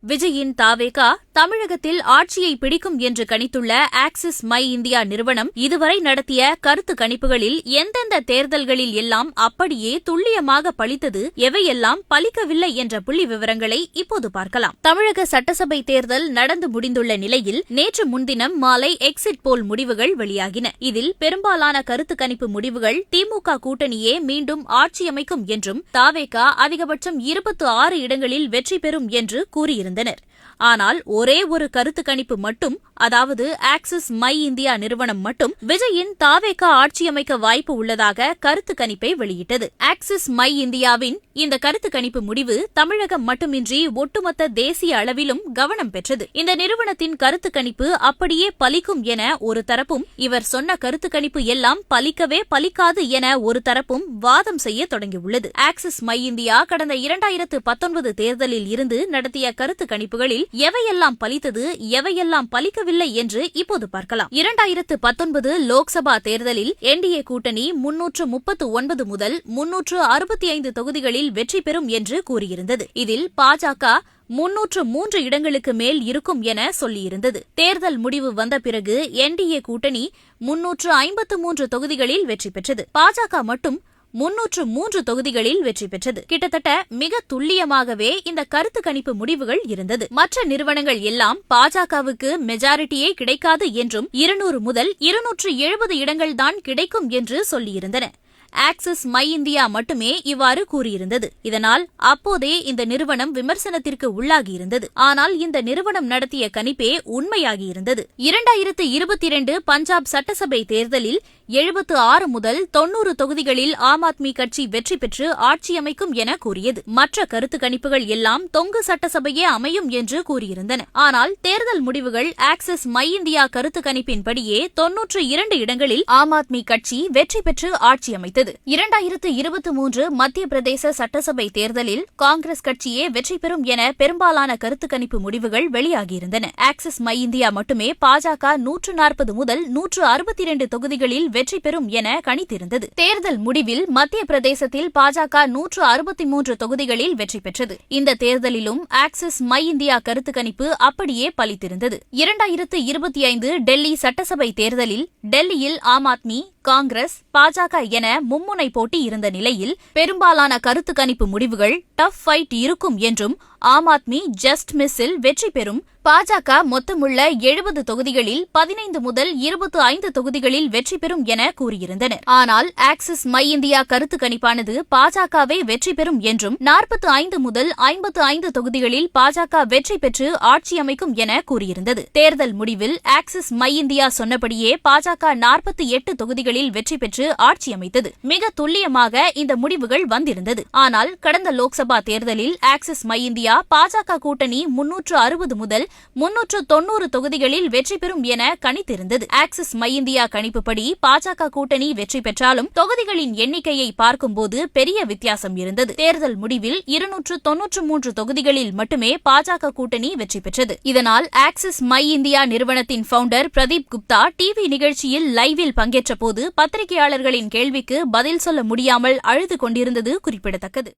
விஜயின் தாவேகா தமிழகத்தில் ஆட்சியை பிடிக்கும் என்று கணித்துள்ள ஆக்சிஸ் மை இந்தியா நிறுவனம் இதுவரை நடத்திய கருத்து கணிப்புகளில் எந்தெந்த தேர்தல்களில் எல்லாம் அப்படியே துல்லியமாக பலித்தது, எவையெல்லாம் பலிக்கவில்லை என்ற புள்ளி விவரங்களை இப்போது பார்க்கலாம். தமிழக சட்டசபை தேர்தல் நடந்து முடிந்துள்ள நிலையில் நேற்று முன்தினம் மாலை எக்ஸிட் போல் முடிவுகள் வெளியாகின. இதில் பெரும்பாலான கருத்து கணிப்பு முடிவுகள் திமுக கூட்டணியே மீண்டும் ஆட்சியமைக்கும் என்றும் தாவேகா அதிகபட்சம் 26 இடங்களில் வெற்றி பெறும் என்று கூறியிருந்தனர். ஆனால் ஒரே ஒரு கருத்து கணிப்பு மட்டும், அதாவது ஆக்சிஸ் மை இந்தியா நிறுவனம் மட்டும் விஜயின் தாவேகா ஆட்சியமைக்க வாய்ப்பு உள்ளதாக கருத்து கணிப்பை வெளியிட்டது. ஆக்சிஸ் மை இந்தியாவின் இந்த கருத்து கணிப்பு முடிவு தமிழகம் மட்டுமின்றி ஒட்டுமொத்த தேசிய அளவிலும் கவனம் பெற்றது. இந்த நிறுவனத்தின் கருத்து கணிப்பு அப்படியே பலிக்கும் என ஒரு தரப்பும், இவர் சொன்ன கருத்து கணிப்பு எல்லாம் பலிக்கவே பலிக்காது என ஒரு தரப்பும் வாதம் செய்ய தொடங்கியுள்ளது. ஆக்சிஸ் மை இந்தியா கடந்த 2019 தேர்தலில் இருந்து நடத்திய கருத்து கணிப்புகளில் எவையெல்லாம் பலித்தது, எவையெல்லாம் பலிக்கவில்லை என்று இப்போது பார்க்கலாம். 2019 லோக்சபா தேர்தலில் என்டிஏ கூட்டணி 339 முதல் 365 தொகுதிகளில் வெற்றி பெறும் என்று கூறியிருந்தது. இதில் பாஜக 303 இடங்களுக்கு மேல் இருக்கும் என சொல்லியிருந்தது. தேர்தல் முடிவு வந்த பிறகு என்டிஏ கூட்டணி 353 தொகுதிகளில் வெற்றி பெற்றது. பாஜக மட்டும் 303 தொகுதிகளில் வெற்றி பெற்றது. கிட்டத்தட்ட மிக துல்லியமாகவே இந்த கருத்து கணிப்பு முடிவுகள் இருந்தது. மற்ற நிறுவனங்கள் எல்லாம் பாஜகவுக்கு மெஜாரிட்டியே கிடைக்காது என்றும் 200 முதல் 270 இடங்கள்தான் கிடைக்கும் என்று சொல்லியிருந்தன. ஆக்சிஸ் மை இந்தியா மட்டுமே இவ்வாறு கூறியிருந்தது. இதனால் அப்போதே இந்த நிறுவனம் விமர்சனத்திற்கு உள்ளாகியிருந்தது. ஆனால் இந்த நிறுவனம் நடத்திய கணிப்பே உண்மையாகியிருந்தது. 2022 பஞ்சாப் சட்டசபை தேர்தலில் 76 முதல் 90 தொகுதிகளில் ஆம் ஆத்மி கட்சி வெற்றி பெற்று ஆட்சியமைக்கும் என கூறியது. மற்ற கருத்து கணிப்புகள் எல்லாம் தொங்கு சட்டசபையே அமையும் என்று கூறியிருந்தன. ஆனால் தேர்தல் முடிவுகள் ஆக்சிஸ் மை இந்தியா கருத்து கணிப்பின்படியே 92 இடங்களில் ஆம் ஆத்மி கட்சி வெற்றி பெற்று ஆட்சியமைத்தது. 2023 மத்திய பிரதேச சட்டசபை தேர்தலில் காங்கிரஸ் கட்சியே வெற்றி பெறும் என பெரும்பாலான கருத்து கணிப்பு முடிவுகள் வெளியாகியிருந்தன. ஆக்சிஸ் மை இந்தியா மட்டுமே பாஜக 140 முதல் 162 தொகுதிகளில் வெற்றி பெறும் என கணித்திருந்தது. தேர்தல் முடிவில் மத்திய பிரதேசத்தில் பாஜக 163 தொகுதிகளில் வெற்றி பெற்றது. இந்த தேர்தலிலும் ஆக்சிஸ் மை இந்தியா கருத்து கணிப்பு அப்படியே பலித்திருந்தது. 2025 டெல்லி சட்டசபை தேர்தலில் டெல்லியில் ஆம் ஆத்மி, காங்கிரஸ், பாஜக என மும்முனை போட்டி இருந்த நிலையில் பெரும்பாலான கருத்து கணிப்பு முடிவுகள் டஃப் ஃபைட் இருக்கும் என்றும் ஆம் ஆத்மி ஜஸ்ட் மிஸ்ஸில் வெற்றி பெறும், பாஜக மொத்தமுள்ள 70 தொகுதிகளில் 15 முதல் 25 தொகுதிகளில் வெற்றி பெறும் என கூறியிருந்தனர். ஆனால் ஆக்சிஸ் மை இந்தியா கருத்து கணிப்பானது பாஜகவே வெற்றி பெறும் என்றும் 45 முதல் 55 தொகுதிகளில் பாஜக வெற்றி பெற்று ஆட்சி அமைக்கும் என கூறியிருந்தது. தேர்தல் முடிவில் ஆக்சிஸ் மை இந்தியா சொன்னபடியே பாஜக 48 தொகுதிகளில் வெற்றி பெற்று ஆட்சி அமைத்தது. மிக துல்லியமாக இந்த முடிவுகள் வந்திருந்தது. ஆனால் கடந்த லோக்சபா தேர்தலில் ஆக்சிஸ் மை இந்தியா பாஜக கூட்டணி 360 முதல் 390 தொகுதிகளில் வெற்றி பெறும் என கணித்திருந்தது. ஆக்சிஸ் மை இந்தியா கணிப்புப்படி பாஜக கூட்டணி வெற்றி பெற்றாலும் தொகுதிகளின் எண்ணிக்கையை பார்க்கும்போது பெரிய வித்தியாசம் இருந்தது. தேர்தல் முடிவில் 293 தொகுதிகளில் மட்டுமே பாஜக கூட்டணி வெற்றி பெற்றது. இதனால் ஆக்சிஸ் மை இந்தியா நிறுவனத்தின் பவுண்டர் பிரதீப் குப்தா டிவி நிகழ்ச்சியில் லைவில் பங்கேற்ற போது பத்திரிகையாளர்களின் கேள்விக்கு பதில் சொல்ல முடியாமல் அழுது கொண்டிருந்தது குறிப்பிடத்தக்கது.